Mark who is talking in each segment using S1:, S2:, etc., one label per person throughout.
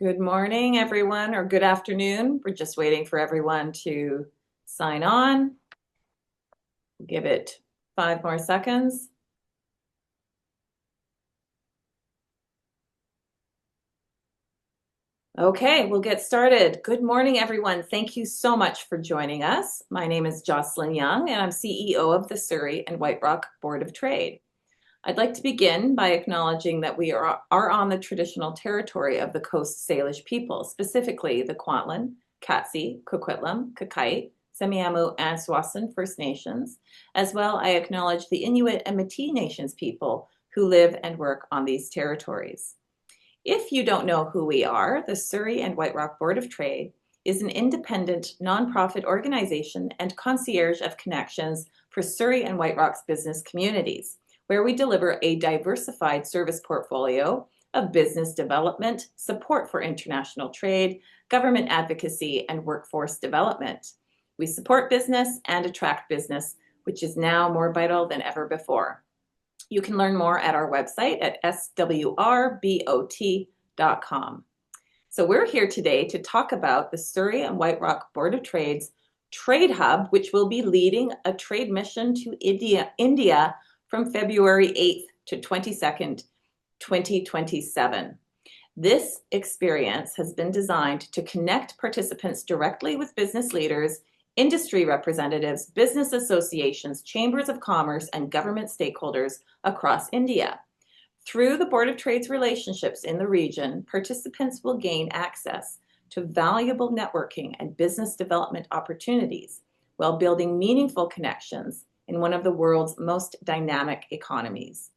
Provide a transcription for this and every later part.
S1: Good morning, everyone, or good afternoon. We're just waiting for everyone to sign on. Give it 5 more seconds. Okay, we'll get started. Good morning, everyone. Thank you so much for joining us. My name is Jocelyn Young, and I'm CEO of the Surrey and White Rock Board of Trade. I'd like to begin by acknowledging that we are on the traditional territory of the Coast Salish people, specifically the Kwantlen, Katzie, Coquitlam, Kakite, Semiahmoo, and Tsawwassen First Nations. As well, I acknowledge the Inuit and Métis Nations people who live and work on these territories. If you don't know who we are, the Surrey and White Rock Board of Trade is an independent, nonprofit organization and concierge of connections for Surrey and White Rock's business communities, where we deliver a diversified service portfolio of business development, support for international trade, government advocacy, and workforce development. We support business and attract business, which is now more vital than ever before. You can learn more at our website at SWRBOT.com. So we're here today to talk about the Surrey and White Rock Board of Trade's Trade Hub, which will be leading a trade mission to India from February 8th to 22nd, 2027. This experience has been designed to connect participants directly with business leaders, industry representatives, business associations, chambers of commerce, and government stakeholders across India. Through the Board of Trade's relationships in the region, participants will gain access to valuable networking and business development opportunities while building meaningful connections in one of the world's most dynamic economies.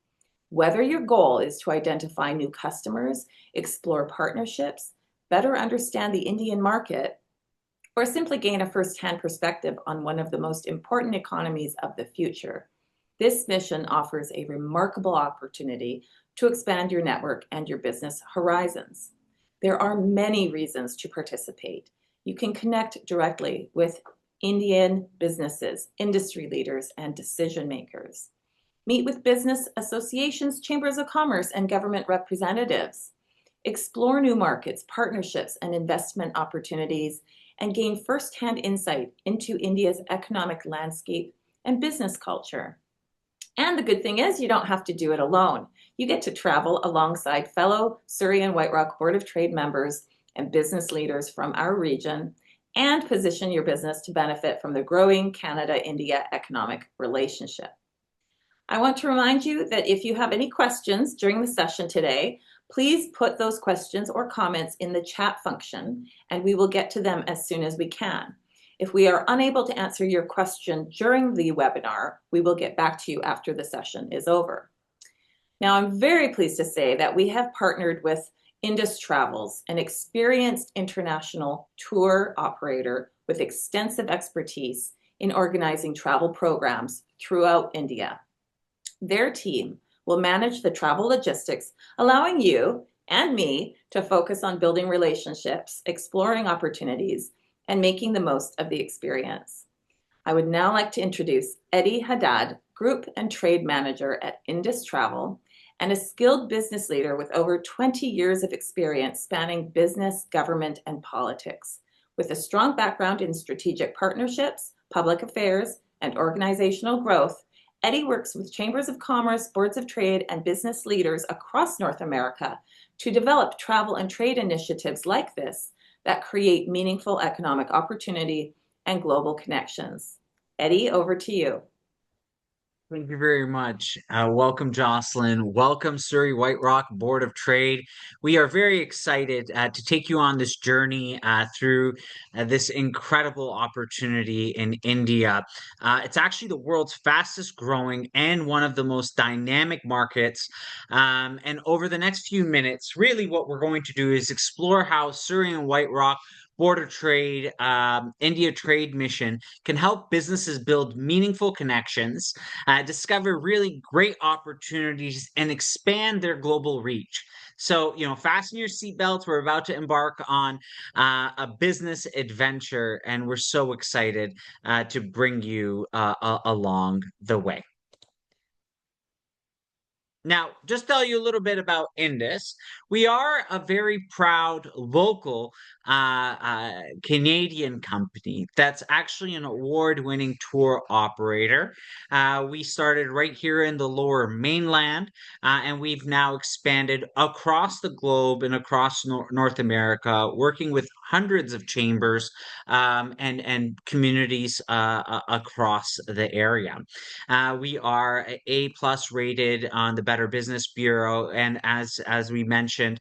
S1: Whether your goal is to identify new customers, explore partnerships, better understand the Indian market, or simply gain a first-hand perspective on one of the most important economies of the future, this mission offers a remarkable opportunity to expand your network and your business horizons. There are many reasons to participate. You can connect directly with Indian businesses, industry leaders, and decision makers. Meet with business associations, chambers of commerce, and government representatives. Explore new markets, partnerships, and investment opportunities, and gain first-hand insight into India's economic landscape and business culture. And the good thing is you don't have to do it alone. You get to travel alongside fellow Surrey and White Rock Board of Trade members and business leaders from our region and position your business to benefit from the growing Canada-India economic relationship. I want to remind you that if you have any questions during the session today, please put those questions or comments in the chat function, and we will get to them as soon as we can. If we are unable to answer your question during the webinar, we will get back to you after the session is over. Now, I'm very pleased to say that we have partnered with Indus Travels, an experienced international tour operator with extensive expertise in organizing travel programs throughout India. Their team will manage the travel logistics, allowing you and me to focus on building relationships, exploring opportunities, and making the most of the experience. I would now like to introduce Eddie Haddad, Group and Trade Manager at Indus Travel, and a skilled business leader with over 20 years of experience spanning business, government, and politics. With a strong background in strategic partnerships, public affairs, and organizational growth, Eddie works with chambers of commerce, boards of trade, and business leaders across North America to develop travel and trade initiatives like this that create meaningful economic opportunity and global connections. Eddie, over to you.
S2: Thank you very much. Welcome, Jocelyn. Welcome, Surrey White Rock Board of Trade. We are very excited to take you on this journey through this incredible opportunity in India. It's actually the world's fastest growing and one of the most dynamic markets. And over the next few minutes, really what we're going to do is explore how Surrey and White Rock Board of Trade, India Trade Mission can help businesses build meaningful connections, discover really great opportunities, and expand their global reach. So, fasten your seatbelts. We're about to embark on a business adventure, and we're so excited to bring you along the way. Now, just tell you a little bit about Indus. We are a very proud local Canadian company that's actually an award-winning tour operator. We started right here in the Lower Mainland, and we've now expanded across the globe and across North America, working with hundreds of chambers and communities across the area. We are A plus rated on the Better Business Bureau, and as we mentioned,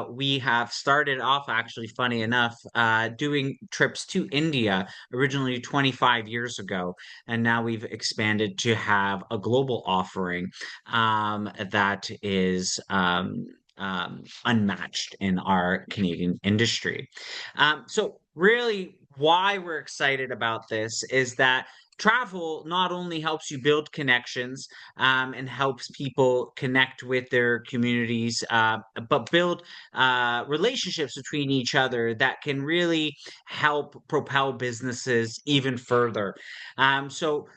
S2: we have started off actually, funny enough, doing trips to India originally 25 years ago, and now we've expanded to have a global offering that is. Unmatched in our Canadian industry. So, really, why we're excited about this is that travel not only helps you build connections and helps people connect with their communities, but build relationships between each other that can really help propel businesses even further. So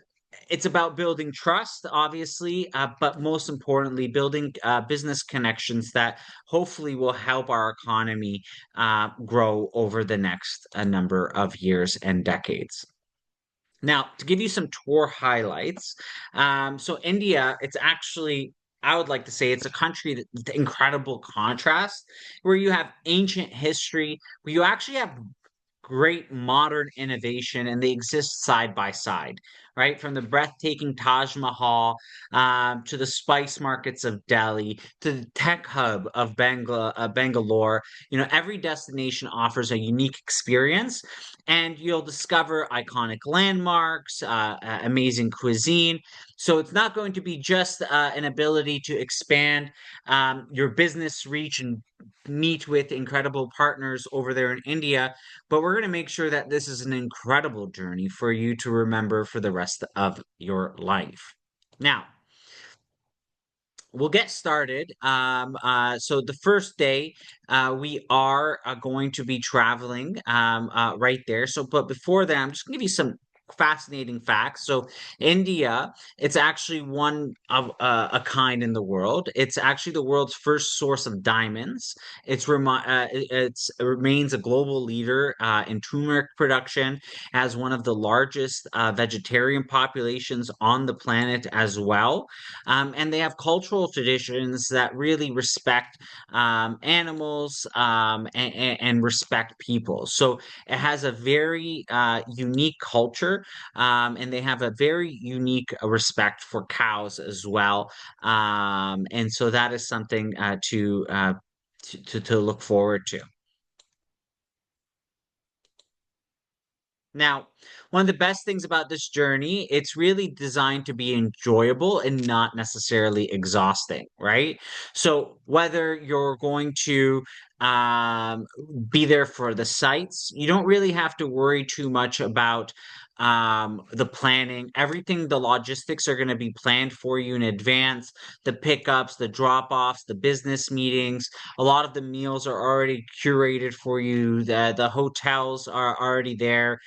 S2: it's about building trust, obviously, but most importantly, building business connections that hopefully will help our economy grow over the next number of years and decades. Now, to give you some tour highlights, so India, it's actually, I would like to say it's a country that with incredible contrast, where you have ancient history, where you actually have great modern innovation and they exist side by side, right? From the breathtaking Taj Mahal to the spice markets of Delhi to the tech hub of Bangalore. Every destination offers a unique experience, and you'll discover iconic landmarks, amazing cuisine. So it's not going to be just an ability to expand your business reach and meet with incredible partners over there in India, but we're going to make sure that this is an incredible journey for you to remember for the rest of your life. Now, we'll get started. So the first day, we are going to be traveling right there. So, but before that, I'm just going to give you some fascinating facts. So, India, it's actually one of a kind in the world. It's actually the world's first source of diamonds. It remains a global leader in turmeric production, as one of the largest vegetarian populations on the planet as well. And they have cultural traditions that really respect animals and respect people. So it has a very unique culture, and they have a very unique respect for cows as well. And so that is something to look forward to. Now, one of the best things about this journey, it's really designed to be enjoyable and not necessarily exhausting, right? So whether you're going to um, be there for the sites, you don't really have to worry too much about the planning. Everything, the logistics are going to be planned for you in advance. The pickups, the drop-offs, the business meetings, a lot of the meals are already curated for you. The hotels are already there.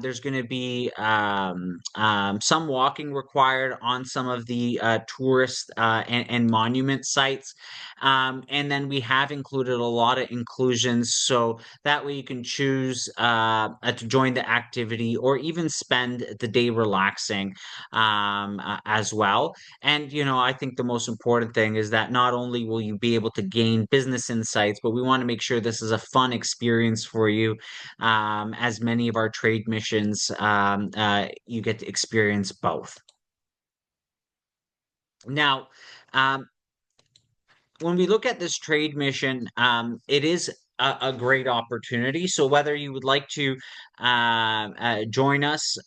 S2: There's going to be some walking required on some of the tourist and monument sites. And then we have included a lot of inclusions. So that way you can choose to join the activity or even spend the day relaxing as well. And, I think the most important thing is that not only will you be able to gain business insights, but we want to make sure this is a fun experience for you, as many of our trade missions, you get to experience both. Now, um, when we look at this trade mission, it is a great opportunity. So whether you would like to join us,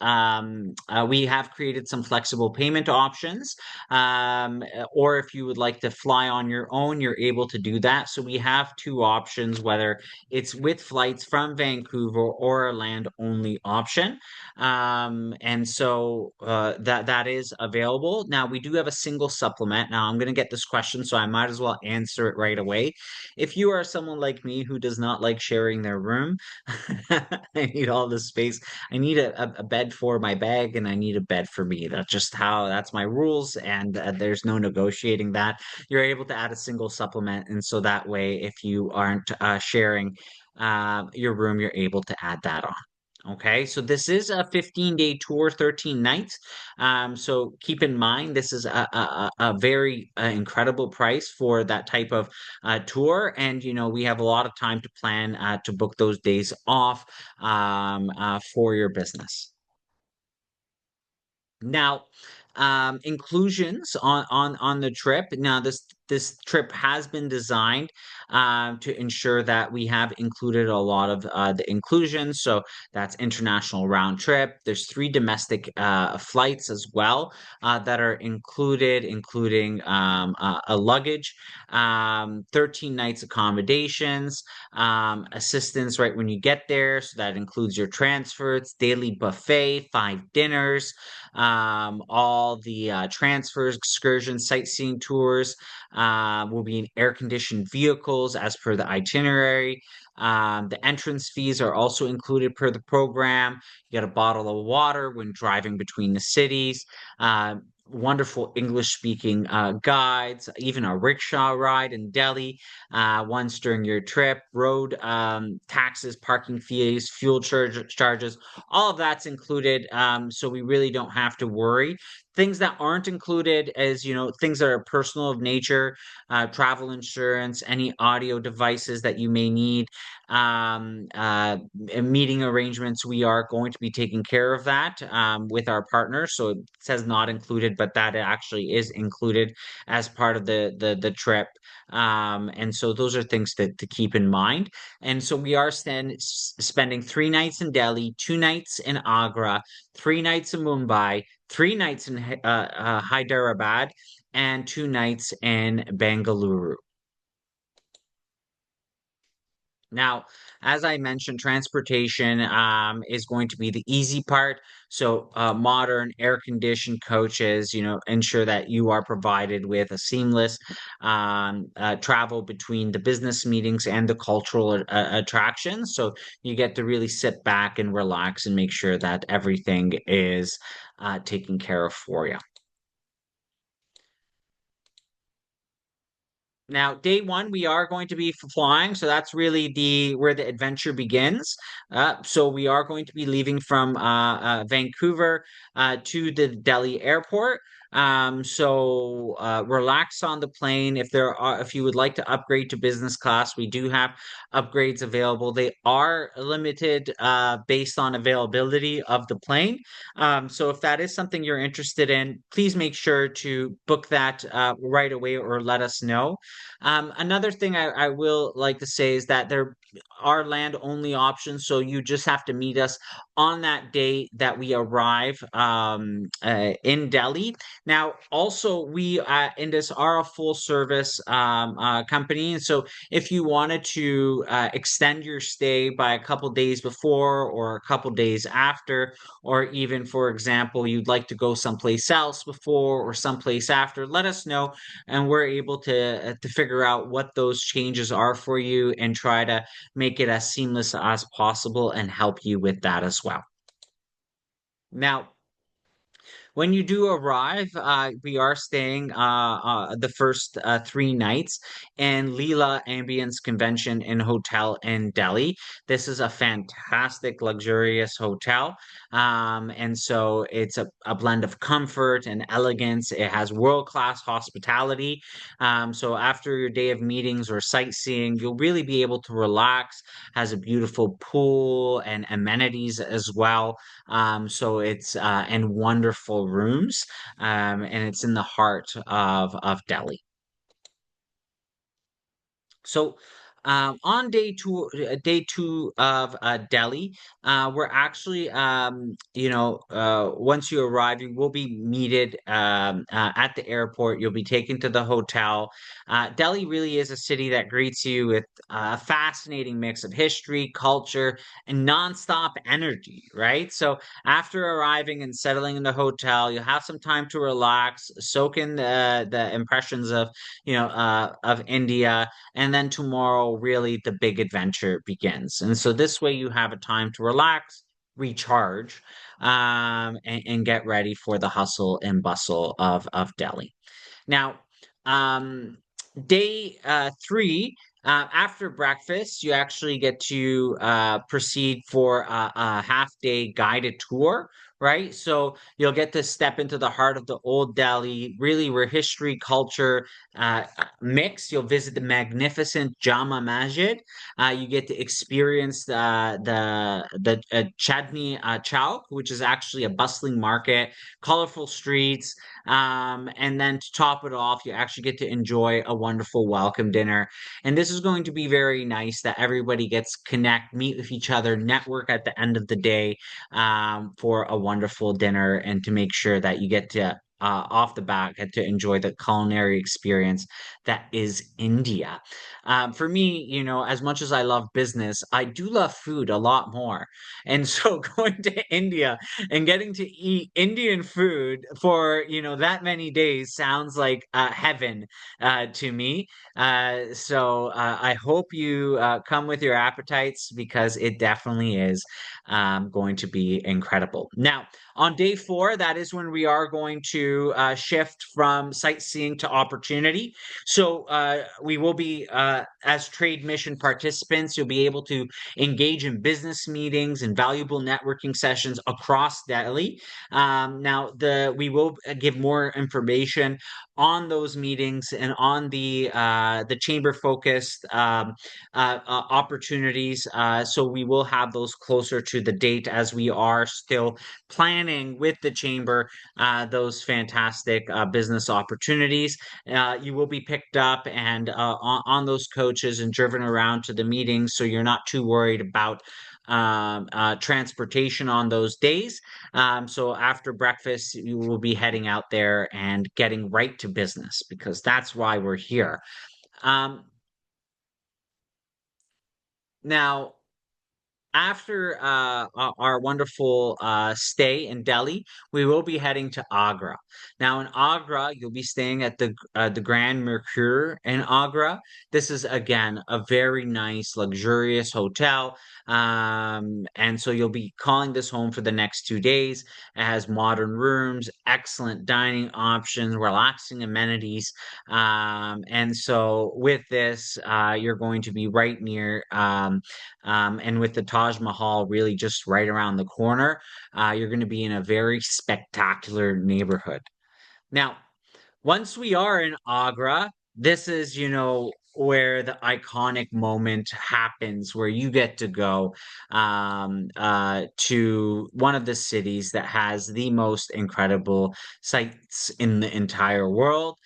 S2: we have created some flexible payment options. Or if you would like to fly on your own, you're able to do that. So we have two options, whether it's with flights from Vancouver or a land only option. And so that is available. Now we do have a single supplement. Now I'm going to get this question, so I might as well answer it right away. If you are someone like me who does not like sharing their room, and you'd all this space. I need a bed for my bag and I need a bed for me. That's my rules. And there's no negotiating that. You're able to add a single supplement. And so that way, if you aren't sharing your room, you're able to add that on. Okay, so this is a 15-day tour, 13 nights. So keep in mind, this is a very incredible price for that type of tour. And, we have a lot of time to plan to book those days off for your business. Now, inclusions on the trip. Now, this trip has been designed to ensure that we have included a lot of the inclusions. So that's international round trip. There's 3 domestic flights as well that are included, including a luggage, 13 nights accommodations, assistance right when you get there. So that includes your transfers, daily buffet, 5 dinners, all the transfers, excursions, sightseeing tours will be in air-conditioned vehicles as per the itinerary. The entrance fees are also included per the program. You get a bottle of water when driving between the cities. Wonderful English speaking guides, even a rickshaw ride in Delhi once during your trip, road taxes, parking fees, charges, all of that's included. So we really don't have to worry. Things that aren't included is, things that are personal of nature, travel insurance, any audio devices that you may need, um, uh, meeting arrangements. We are going to be taking care of that with our partners. So it says not included, but that actually is included as part of the trip. And so those are things to keep in mind. And so we are spending 3 nights in Delhi, 2 nights in Agra, 3 nights in Mumbai, 3 nights in Hyderabad, and 2 nights in Bengaluru. Now, as I mentioned, transportation is going to be the easy part. So, modern air-conditioned coaches, ensure that you are provided with a seamless travel between the business meetings and the cultural attractions. So you get to really sit back and relax and make sure that everything is taken care of for you. Now, day one, we are going to be flying, so that's really the where the adventure begins. So we are going to be leaving from Vancouver to the Delhi airport. So relax on the plane. If you would like to upgrade to business class, we do have upgrades available. They are limited based on availability of the plane. So if that is something you're interested in, please make sure to book that right away or let us know. Another thing I will like to say is that there are land only options, so you just have to meet us on that day that we arrive in Delhi. Now, also, we Indus are a full service company, and so if you wanted to extend your stay by a couple days before or a couple days after, or even, for example, you'd like to go someplace else before or someplace after, let us know and we're able to figure out what those changes are for you and try to make it as seamless as possible and help you with that as well. Now, when you do arrive, we are staying the first 3 nights in Leela Ambience Convention and Hotel in Delhi. This is a fantastic, luxurious hotel. And so it's a blend of comfort and elegance. It has world-class hospitality. So after your day of meetings or sightseeing, you'll really be able to relax. Has a beautiful pool and amenities as well. So it's and wonderful rooms, and it's in the heart of Delhi. So, on day two of Delhi, we're actually, once you arrive, you will be meted at the airport. You'll be taken to the hotel. Delhi really is a city that greets you with a fascinating mix of history, culture, and nonstop energy, right? So, after arriving and settling in the hotel, you'll have some time to relax, soak in the impressions of India, and then tomorrow, really, the big adventure begins. And so this way you have a time to relax, recharge, and get ready for the hustle and bustle of Delhi. Now, um, day three, after breakfast, you actually get to proceed for a half day guided tour, right? So you'll get to step into the heart of the old Delhi, really where history, culture mix. You'll visit the magnificent Jama Masjid. You get to experience the Chandni Chowk, which is actually a bustling market, colorful streets, and then to top it off, you actually get to enjoy a wonderful welcome dinner. And this is going to be very nice that everybody gets connect, meet with each other, network at the end of the day, for a wonderful dinner, and to make sure that you get to off the bat get to enjoy the culinary experience that is India. For me, as much as I love business, I do love food a lot more. And so going to India and getting to eat Indian food for that many days sounds like heaven to me. So I hope you come with your appetites, because it definitely is going to be incredible. Now, on day four, that is when we are going to shift from sightseeing to opportunity. So we will be, as trade mission participants, you'll be able to engage in business meetings and valuable networking sessions across Delhi. Now, we will give more information on those meetings and on the chamber focused opportunities. So we will have those closer to the date, as we are still planning with the chamber those fantastic business opportunities. You will be picked up and on those coaches and driven around to the meetings, so you're not too worried about transportation on those days. So after breakfast, you will be heading out there and getting right to business, because that's why we're here. Um, Now, after our wonderful stay in Delhi, we will be heading to Agra. Now, in Agra, you'll be staying at the Grand Mercure in Agra. This is again a very nice, luxurious hotel, and so you'll be calling this home for the next 2 days. It has modern rooms, excellent dining options, relaxing amenities, and so with this, you're going to be right near. And with the Taj Mahal really just right around the corner, you're going to be in a very spectacular neighborhood. Now, once we are in Agra, this is, where the iconic moment happens, where you get to go to one of the cities that has the most incredible sights in the entire world.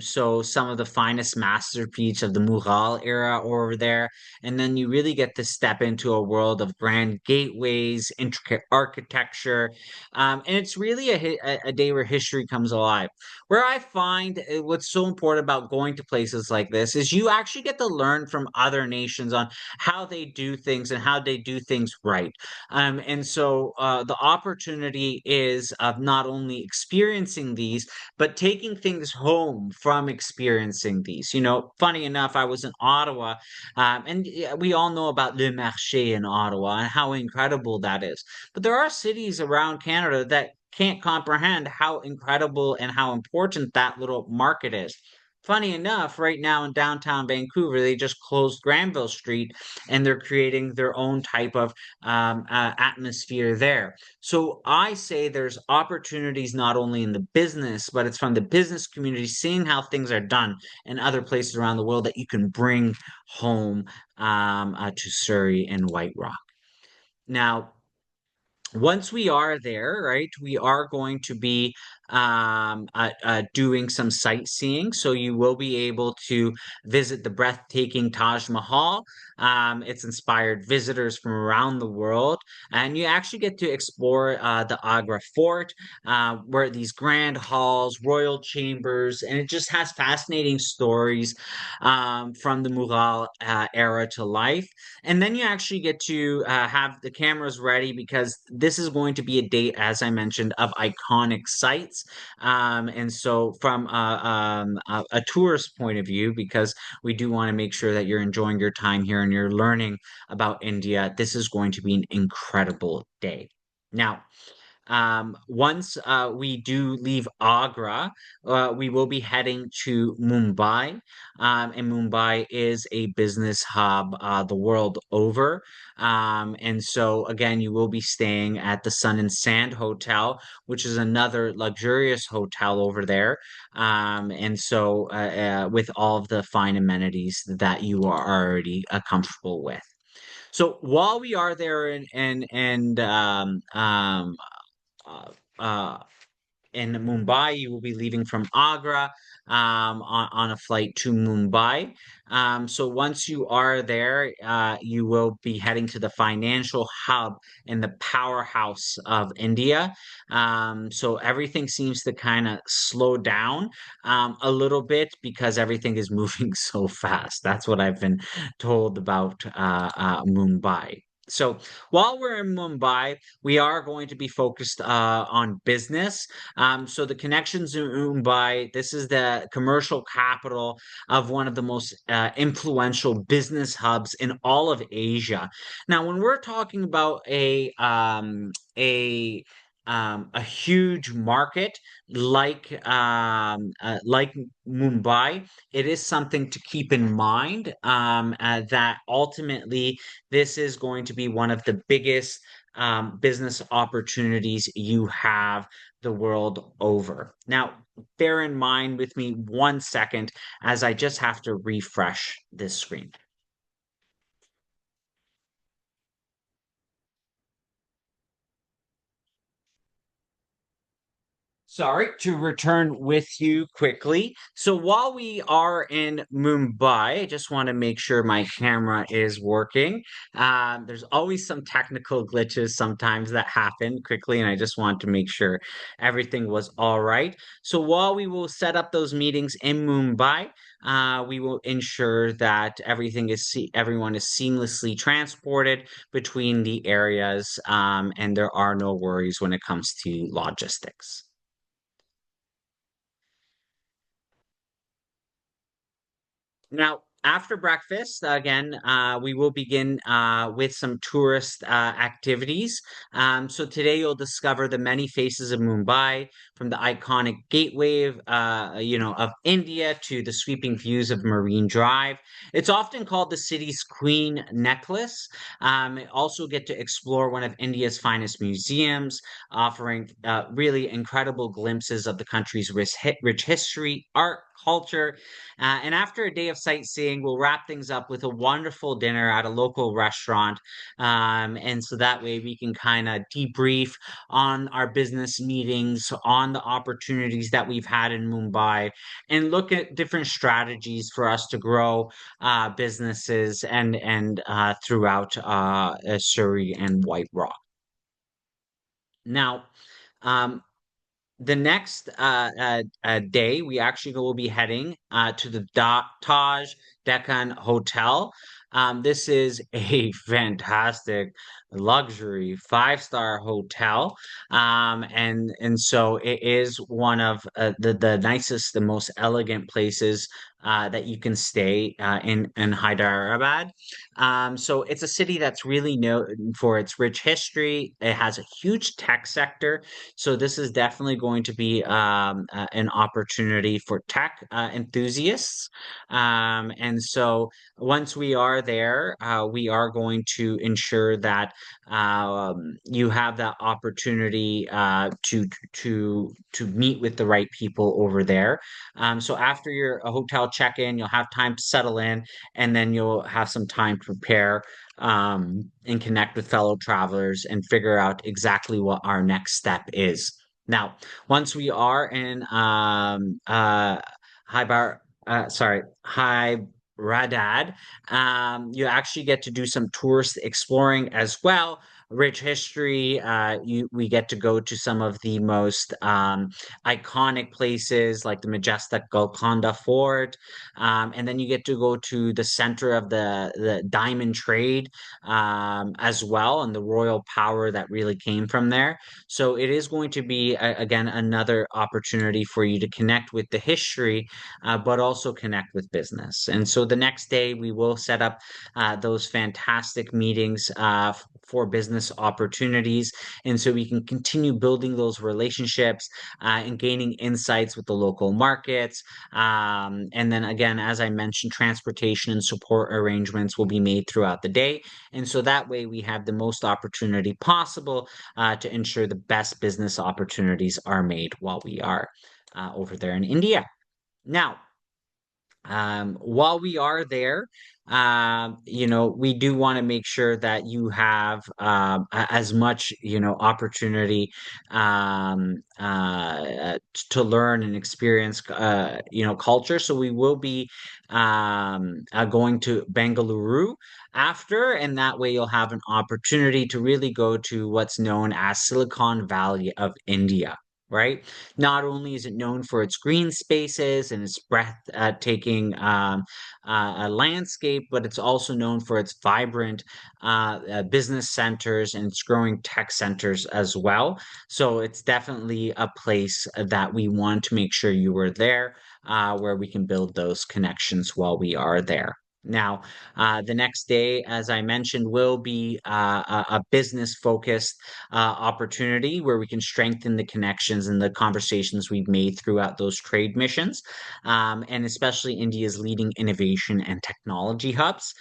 S2: So some of the finest masterpiece of the Mughal era over there. And then you really get to step into a world of grand gateways, intricate architecture. And it's really a day where history comes alive. Where I find what's so important about going to places like this is you actually get to learn from other nations on how they do things and how they do things right. And so the opportunity is of not only experiencing these, but taking things home from experiencing these. Funny enough, I was in Ottawa, and we all know about Le Marché in Ottawa and how incredible that is. But there are cities around Canada that can't comprehend how incredible and how important that little market is. Funny enough, right now in downtown Vancouver, they just closed Granville Street, and they're creating their own type of atmosphere there. So I say there's opportunities not only in the business, but it's from the business community, seeing how things are done in other places around the world that you can bring home to Surrey and White Rock. Now, once we are there, right, we are going to be doing some sightseeing. So you will be able to visit the breathtaking Taj Mahal. It's inspired visitors from around the world. And you actually get to explore the Agra Fort, where these grand halls, royal chambers, and it just has fascinating stories from the Mughal era to life. And then you actually get to have the cameras ready, because this is going to be a date, as I mentioned, of iconic sites. experience. And so, from a tourist point of view, because we do want to make sure that you're enjoying your time here and you're learning about India, this is going to be an incredible day. Now, once we do leave Agra, we will be heading to Mumbai. And Mumbai is a business hub the world over. And so, again, you will be staying at the Sun and Sand Hotel, which is another luxurious hotel over there. And so, with all of the fine amenities that you are already comfortable with. So while we are there uh, uh, in Mumbai. You will be leaving from Agra on a flight to Mumbai. So once you are there, you will be heading to the financial hub and the powerhouse of India. So everything seems to kind of slow down a little bit because everything is moving so fast. That's what I've been told about Mumbai. So while we're in Mumbai, we are going to be focused on business. So the connections in Mumbai, this is the commercial capital of one of the most influential business hubs in all of Asia. Now, when we're talking about a huge market like Mumbai, it is something to keep in mind that ultimately this is going to be one of the biggest business opportunities you have the world over. Now, bear in mind with me 1 second as I just have to refresh this screen. Sorry to return with you quickly. So while we are in Mumbai, I just want to make sure my camera is working. There's always some technical glitches sometimes that happen quickly, and I just want to make sure everything was all right. So while we will set up those meetings in Mumbai, we will ensure that everyone is seamlessly transported between the areas, and there are no worries when it comes to logistics. Now, after breakfast, again, we will begin with some tourist activities. So today you'll discover the many faces of Mumbai, from the iconic gateway of India to the sweeping views of Marine Drive. It's often called the city's Queen Necklace. Also get to explore one of India's finest museums, offering really incredible glimpses of the country's rich history, art, culture, and after a day of sightseeing, we'll wrap things up with a wonderful dinner at a local restaurant. And so that way we can kind of debrief on our business meetings, on the opportunities that we've had in Mumbai, and look at different strategies for us to grow businesses and throughout Surrey and White Rock. Now, um, the next day, we actually will be heading to the Taj Deccan Hotel. This is a fantastic luxury five-star hotel, and so it is one of the nicest, the most elegant places that you can stay in Hyderabad. So it's a city that's really known for its rich history. It has a huge tech sector, so this is definitely going to be an opportunity for tech enthusiasts. And so once we are there, we are going to ensure that you have that opportunity to meet with the right people over there. So after your hotel check-in, you'll have time to settle in, and then you'll have some time to prepare and connect with fellow travelers and figure out exactly what our next step is. Now, once we are in Hyderabad, you actually get to do some tourist exploring as well. rich history. We get to go to some of the most iconic places like the majestic Golconda Fort, and then you get to go to the center of the diamond trade as well, and the royal power that really came from there. So it is going to be again another opportunity for you to connect with the history, but also connect with business. And so the next day we will set up those fantastic meetings for business opportunities. And so we can continue building those relationships and gaining insights with the local markets. And then again, as I mentioned, transportation and support arrangements will be made throughout the day. And so that way we have the most opportunity possible to ensure the best business opportunities are made while we are over there in India. Now, while we are there, we do want to make sure that you have as much, opportunity to learn and experience, culture. So we will be going to Bengaluru after, and that way you'll have an opportunity to really go to what's known as Silicon Valley of India. Right. Not only is it known for its green spaces and its breathtaking landscape, but it's also known for its vibrant business centers and its growing tech centers as well. So it's definitely a place that we want to make sure you are there, where we can build those connections while we are there. Now, the next day, as I mentioned, will be a business focused opportunity where we can strengthen the connections and the conversations we've made throughout those trade missions, and especially India's leading innovation and technology hubs.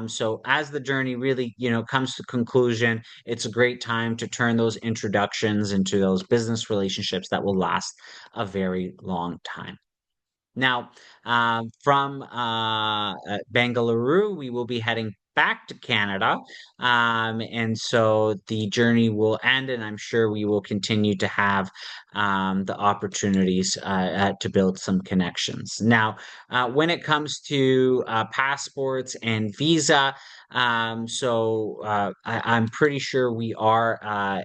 S2: So as the journey really, comes to conclusion, it's a great time to turn those introductions into those business relationships that will last a very long time. Now, from Bengaluru, we will be heading back to Canada. And so the journey will end, and I'm sure we will continue to have the opportunities to build some connections. Now, when it comes to passports and visa, I'm pretty sure we are.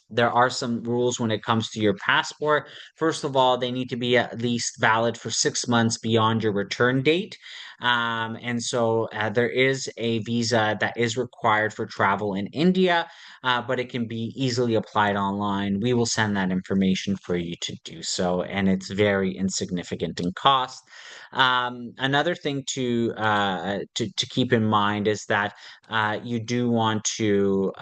S2: There are some rules when it comes to your passport. First of all, they need to be at least valid for 6 months beyond your return date. And so there is a visa that is required for travel in India, but it can be easily applied online. We will send that information for you to do so, and it's very insignificant in cost. Another thing to keep in mind is that you do want to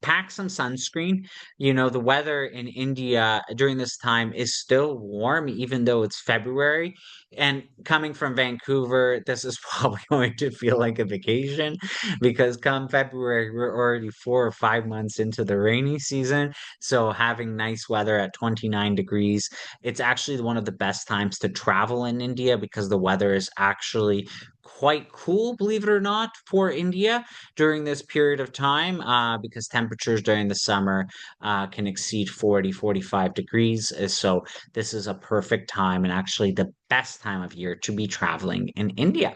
S2: pack some sunscreen. The weather in India during this time is still warm, even though it's February. And coming from Vancouver, this is probably going to feel like a vacation because come February, we're already 4 or 5 months into the rainy season. So having nice weather at 29 degrees, it's actually one of the best times to travel in India because the weather is actually quite cool, believe it or not, for India during this period of time, because temperatures during the summer can exceed 40, 45 degrees. So this is a perfect time and actually the best time of year to be traveling in India.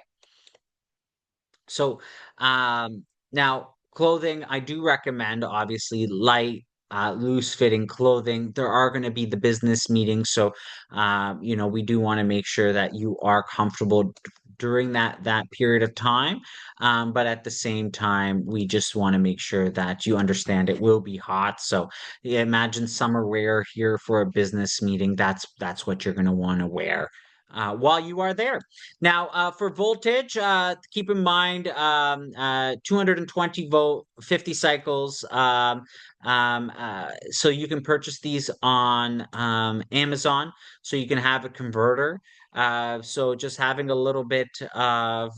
S2: So, now clothing, I do recommend obviously light, loose fitting clothing. There are going to be the business meetings, so we do want to make sure that you are comfortable during that period of time. But at the same time, we just want to make sure that you understand it will be hot. So yeah, imagine summer wear here for a business meeting. That's what you're going to want to wear. While you are there. Now, for voltage, keep in mind 220 volt, 50 cycles. So you can purchase these on Amazon. So you can have a converter. So just having a little bit of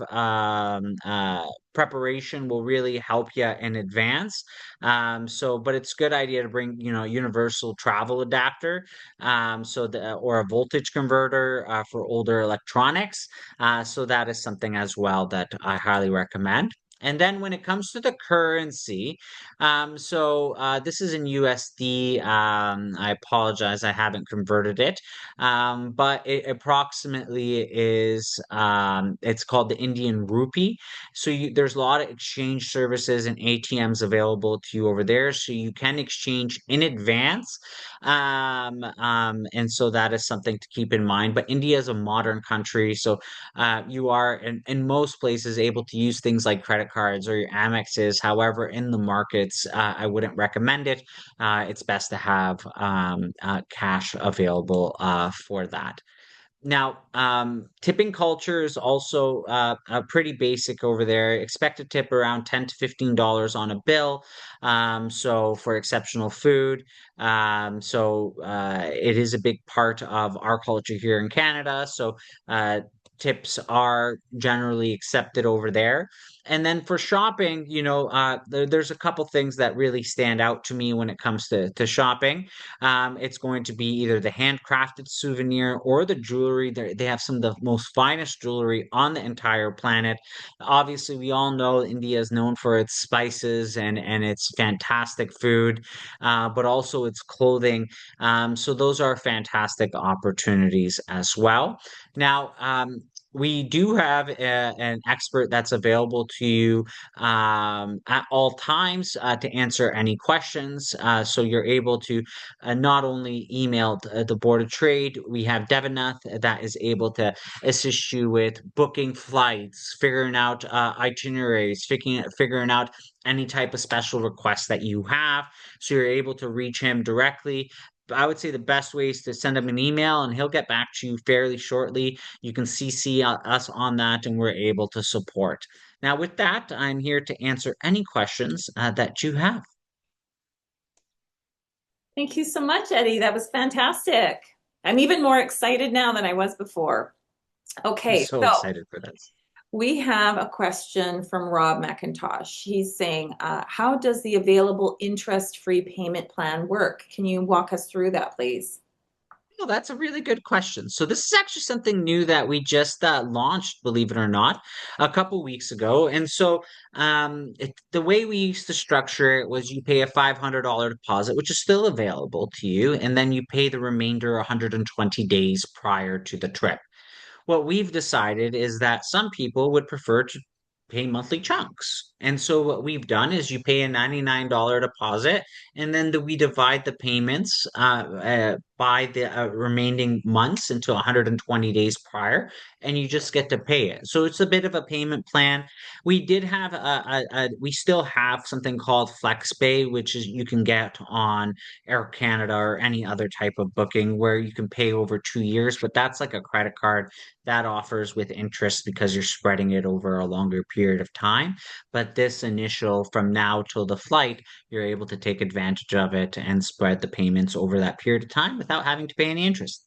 S2: preparation will really help you in advance. But it's a good idea to bring, universal travel adapter, or a voltage converter for older electronics. So that is something as well that I highly recommend. And then when it comes to the currency, this is in USD. I apologize, I haven't converted it, but it approximately is. It's called the Indian rupee. There's a lot of exchange services and ATMs available to you over there, so you can exchange in advance. And so that is something to keep in mind. But India is a modern country, so you are in most places able to use things like credit cards or your Amexes. However, in the markets, I wouldn't recommend it. It's best to have cash available for that. Now, tipping culture is also pretty basic over there. Expect to tip around $10 to $15 on a bill. So for exceptional food. It is a big part of our culture here in Canada. Uh, tips are generally accepted over there. And then for shopping, there's a couple things that really stand out to me when it comes to shopping. It's going to be either the handcrafted souvenir or the jewelry. They have some of the most finest jewelry on the entire planet. Obviously, we all know India is known for its spices and its fantastic food, but also its clothing. So those are fantastic opportunities as well. Now, we do have an expert that's available to you at all times to answer any questions. So you're able to not only email the Board of Trade, we have Devanath that is able to assist you with booking flights, figuring out itineraries, figuring out any type of special requests that you have. So you're able to reach him directly. I would say the best way is to send him an email and he'll get back to you fairly shortly. You can CC us on that and we're able to support. Now, with that, I'm here to answer any questions that you have.
S1: Thank you so much, Eddie. That was fantastic. I'm even more excited now than I was before.
S2: I'm
S1: Okay,
S2: so
S1: so
S2: excited for this.
S1: we have a question from Rob McIntosh. He's saying, how does the available interest-free payment plan work? Can you walk us through that, please?
S2: Well, that's a really good question. So this is actually something new that we just launched, believe it or not, a couple weeks ago. The way we used to structure it was you pay a $500 deposit, which is still available to you, and then you pay the remainder 120 days prior to the trip. What we've decided is that some people would prefer to pay monthly chunks. And so what we've done is you pay a $99 deposit and then we divide the payments by the remaining months into 120 days prior and you just get to pay it. So it's a bit of a payment plan. We still have something called FlexPay, which is you can get on Air Canada or any other type of booking where you can pay over 2 years, but that's like a credit card that offers with interest because you're spreading it over a longer period of time. But this initial from now till the flight, you're able to take advantage of it and spread the payments over that period of time without having to pay any interest.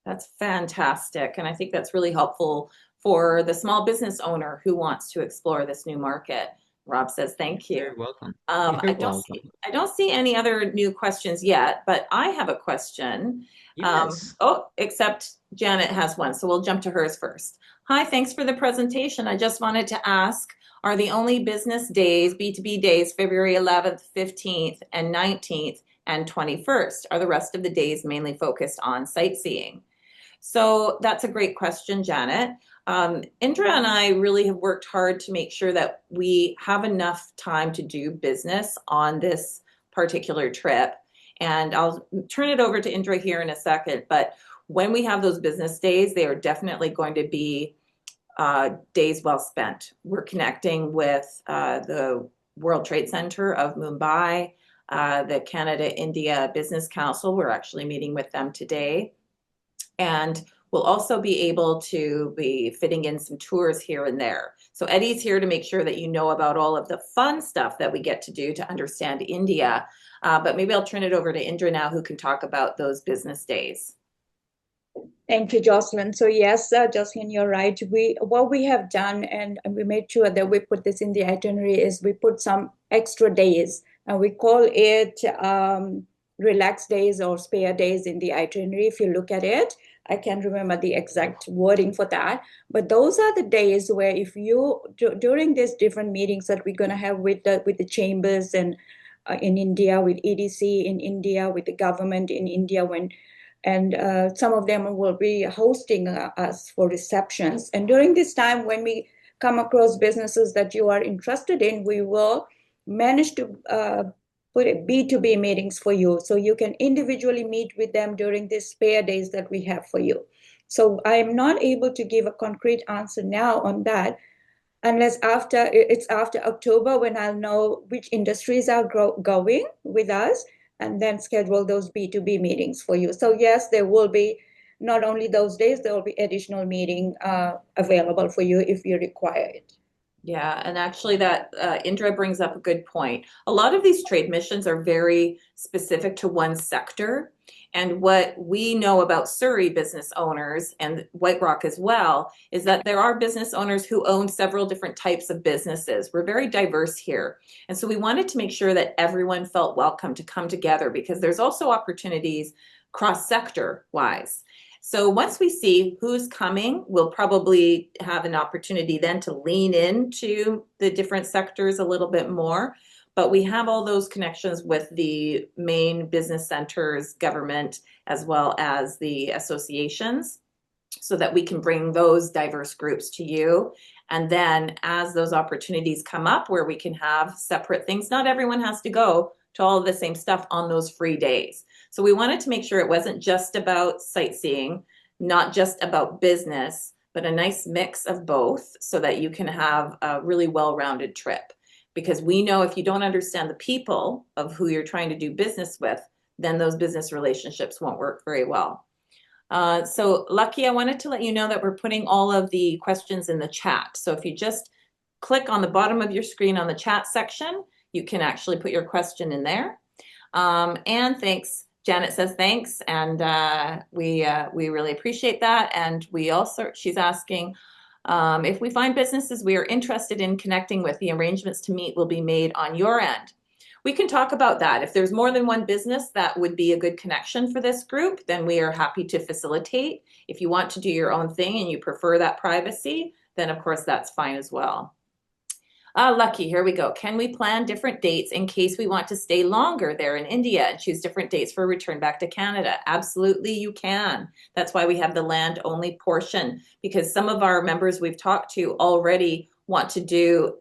S1: That's fantastic. And I think that's really helpful for the small business owner who wants to explore this new market. Rob says, thank you.
S2: You're welcome.
S1: I
S2: You're
S1: don't
S2: welcome.
S1: see, I don't see any other new questions yet, but I have a question.
S2: Yes.
S1: Except Janet has one, so we'll jump to hers first. Hi, thanks for the presentation. I just wanted to ask, are the only business days, B2B days, February 11th, 15th, and 19th, and 21st? Are the rest of the days mainly focused on sightseeing? So that's a great question, Janet. Indra and I really have worked hard to make sure that we have enough time to do business on this particular trip. And I'll turn it over to Indra here in a second. But when we have those business days, they are definitely going to be days well spent. We're connecting with the World Trade Center of Mumbai, the Canada-India Business Council. We're actually meeting with them today. And we'll also be able to be fitting in some tours here and there. So Eddie's here to make sure that you know about all of the fun stuff that we get to do to understand India. But maybe I'll turn it over to Indra now, who can talk about those business days.
S3: Thank you, Jocelyn. So yes, Jocelyn, you're right. What we have done, and we made sure that we put this in the itinerary, is we put some extra days, and we call it relaxed days or spare days in the itinerary. If you look at it, I can't remember the exact wording for that, but those are the days where if you during these different meetings that we're going to have with the chambers and in India, with EDC in India, with the government in India, and some of them will be hosting us for receptions. And during this time, when we come across businesses that you are interested in, we will manage to put B2B meetings for you. So you can individually meet with them during these spare days that we have for you. So I am not able to give a concrete answer now on that, unless after October, when I'll know which industries are going with us, and then schedule those B2B meetings for you. So yes, there will be not only those days, there will be additional meeting available for you if you require it.
S1: Yeah, and actually that Indra brings up a good point. A lot of these trade missions are very specific to one sector. And what we know about Surrey business owners and White Rock as well is that there are business owners who own several different types of businesses. We're very diverse here. And so we wanted to make sure that everyone felt welcome to come together, because there's also opportunities cross-sector wise. So once we see who's coming, we'll probably have an opportunity then to lean into the different sectors a little bit more. But we have all those connections with the main business centers, government, as well as the associations, so that we can bring those diverse groups to you. And then as those opportunities come up where we can have separate things, not everyone has to go to all of the same stuff on those free days. So we wanted to make sure it wasn't just about sightseeing, not just about business, but a nice mix of both, so that you can have a really well-rounded trip. Because we know if you don't understand the people of who you're trying to do business with, then those business relationships won't work very well. So Lucky, I wanted to let you know that we're putting all of the questions in the chat. So if you just click on the bottom of your screen on the chat section, you can actually put your question in there. And thanks. Janet says thanks, and we really appreciate that. And we also, she's asking, if we find businesses we are interested in connecting with, the arrangements to meet will be made on your end. We can talk about that. If there's more than one business that would be a good connection for this group, then we are happy to facilitate. If you want to do your own thing and you prefer that privacy, then of course that's fine as well. Lucky, here we go. Can we plan different dates in case we want to stay longer there in India and choose different dates for return back to Canada? Absolutely, you can. That's why we have the land only portion, because some of our members we've talked to already want to do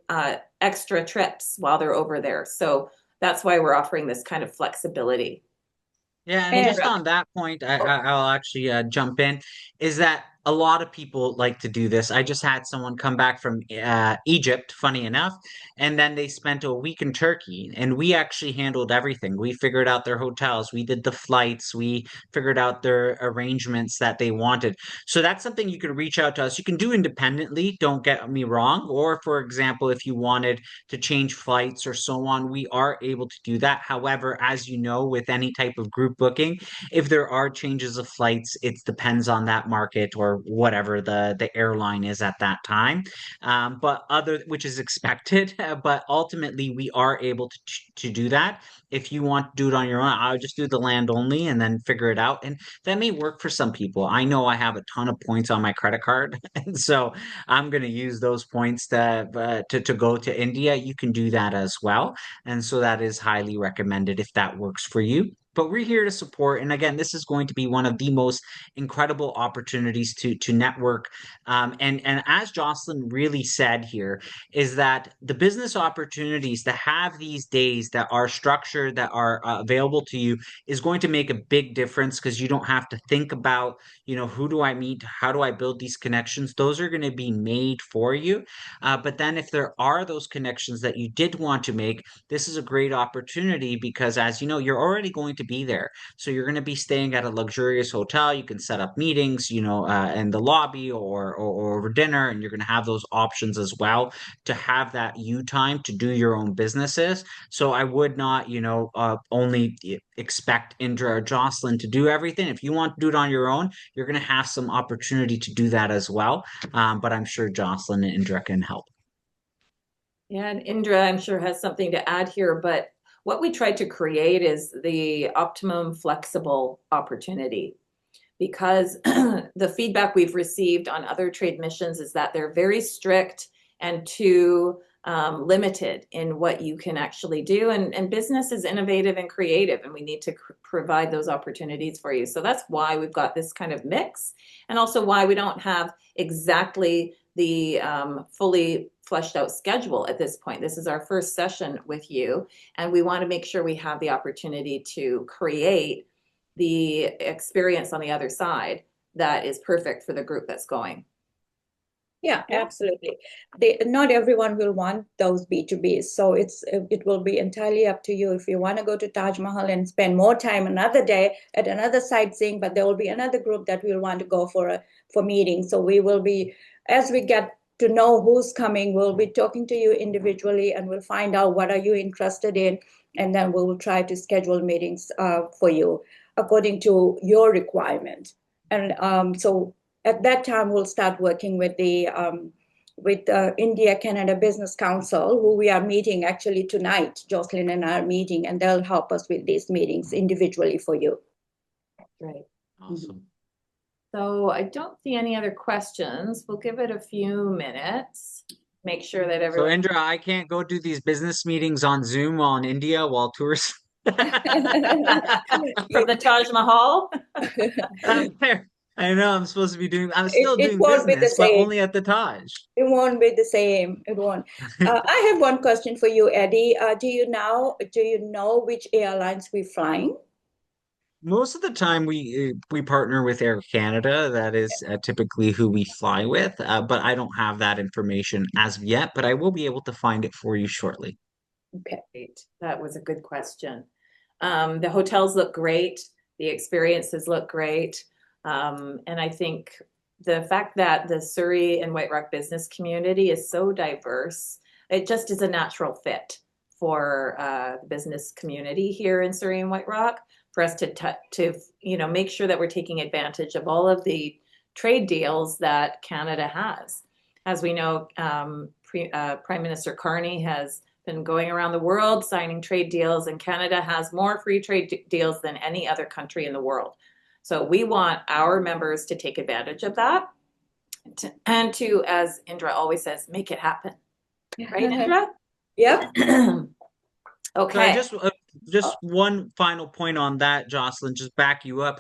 S1: extra trips while they're over there. So that's why we're offering this kind of flexibility.
S2: Yeah, and just on that point, I'll actually jump in, is that a lot of people like to do this. I just had someone come back from Egypt, funny enough, and then they spent a week in Turkey, and we actually handled everything. We figured out their hotels, we did the flights, we figured out their arrangements that they wanted. So that's something you could reach out to us. You can do independently, don't get me wrong. Or, for example, if you wanted to change flights or so on, we are able to do that. However, as you know, with any type of group booking, if there are changes of flights, it depends on that market or whatever the airline is at that time. But other, which is expected, but ultimately we are able to do that. If you want to do it on your own, I'll just do the land only and then figure it out. And that may work for some people. I know I have a ton of points on my credit card, and so I'm going to use those points to go to India. You can do that as well, and so that is highly recommended if that works for you. But we're here to support, and again, this is going to be one of the most incredible opportunities to network. And as Jocelyn really said here, is that the business opportunities to have these days that are structured, that are available to you, is going to make a big difference, because you don't have to think about, who do I meet? How do I build these connections? Those are going to be made for you. But then if there are those connections that you did want to make, this is a great opportunity, because as you know, you're already going to be there. So you're going to be staying at a luxurious hotel. You can set up meetings, in the lobby or over dinner, and you're going to have those options as well to have that you time to do your own businesses. So I would not, only expect Indra or Jocelyn to do everything. If you want to do it on your own, you're going to have some opportunity to do that as well. But I'm sure Jocelyn and Indra can help.
S1: Yeah, and Indra, I'm sure, has something to add here, but what we tried to create is the optimum flexible opportunity, because the feedback we've received on other trade missions is that they're very strict and too limited in what you can actually do. And business is innovative and creative, and we need to provide those opportunities for you. So that's why we've got this kind of mix, and also why we don't have exactly the fully fleshed out schedule at this point. This is our first session with you, and we want to make sure we have the opportunity to create the experience on the other side that is perfect for the group that's going.
S3: Yeah, absolutely. Not everyone will want those B2Bs. So it will be entirely up to you if you want to go to Taj Mahal and spend more time another day at another sightseeing, but there will be another group that will want to go for meetings. So we will be, as we get to know who's coming, we'll be talking to you individually, and we'll find out what are you interested in, and then we will try to schedule meetings for you according to your requirement. And so at that time, we'll start working with the India-Canada Business Council, who we are meeting actually tonight. Jocelyn and I are meeting, and they'll help us with these meetings individually for you.
S1: Right.
S2: Awesome.
S1: So I don't see any other questions. We'll give it a few minutes. Make sure that everyone.
S2: So Indra, I can't go do these business meetings on Zoom while in India while tourists.
S1: From the Taj Mahal.
S2: I know I'm supposed to be doing. I'm still doing
S3: won't be the
S2: business, but
S3: same.
S2: only at the Taj.
S3: It won't be the same. It won't. I have one question for you, Eddie. Do you know which airlines we're flying?
S2: Most of the time, we partner with Air Canada. That is typically who we fly with. But I don't have that information as of yet. But I will be able to find it for you shortly.
S1: Okay, that was a good question. The hotels look great. The experiences look great. And I think the fact that the Surrey and White Rock business community is so diverse, it just is a natural fit for the business community here in Surrey and White Rock, for us to make sure that we're taking advantage of all of the trade deals that Canada has. As we know, Prime Minister Carney has been going around the world signing trade deals, and Canada has more free trade deals than any other country in the world. So we want our members to take advantage of that, and to, as Indra always says, make it happen. Right, Indra?
S3: Yep.
S1: Okay.
S2: So just one final point on that, Jocelyn, just back you up.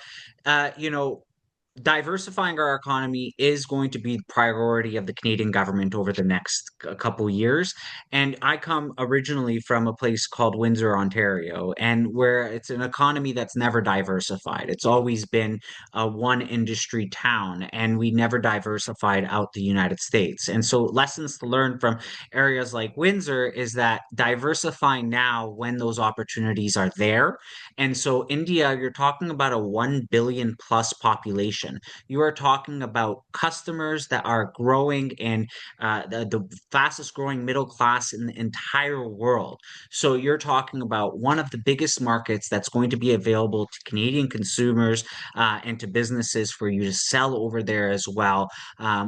S2: Diversifying our economy is going to be the priority of the Canadian government over the next couple years. And I come originally from a place called Windsor, Ontario, and where it's an economy that's never diversified. It's always been a one industry town, and we never diversified out the United States. And so lessons to learn from areas like Windsor is that diversifying now when those opportunities are there. And so India, you're talking about a 1 billion plus population. You are talking about customers that are growing in the fastest growing middle class in the entire world. So you're talking about one of the biggest markets that's going to be available to Canadian consumers and to businesses for you to sell over there as well,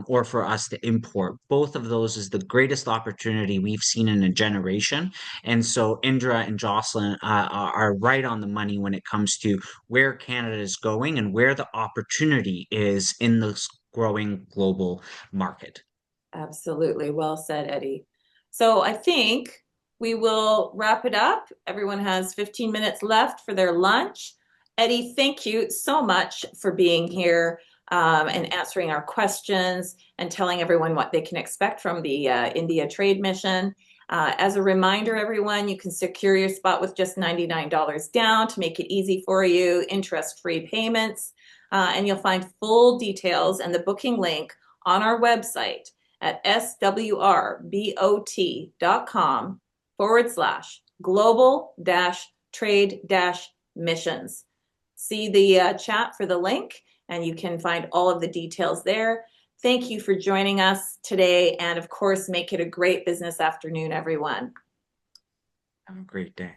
S2: or for us to import. Both of those is the greatest opportunity we've seen in a generation. And so Indra and Jocelyn are right on the money when it comes to where Canada is going and where the opportunity is in this growing global market.
S1: Absolutely. Well said, Eddie. So I think we will wrap it up. Everyone has 15 minutes left for their lunch. Eddie, thank you so much for being here and answering our questions and telling everyone what they can expect from the India Trade Mission. As a reminder, everyone, you can secure your spot with just $99 down to make it easy for you, interest-free payments. And you'll find full details and the booking link on our website at swrbot.com/global-trade-missions. See the chat for the link, and you can find all of the details there. Thank you for joining us today, and of course, make it a great business afternoon, everyone.
S2: Have a great day.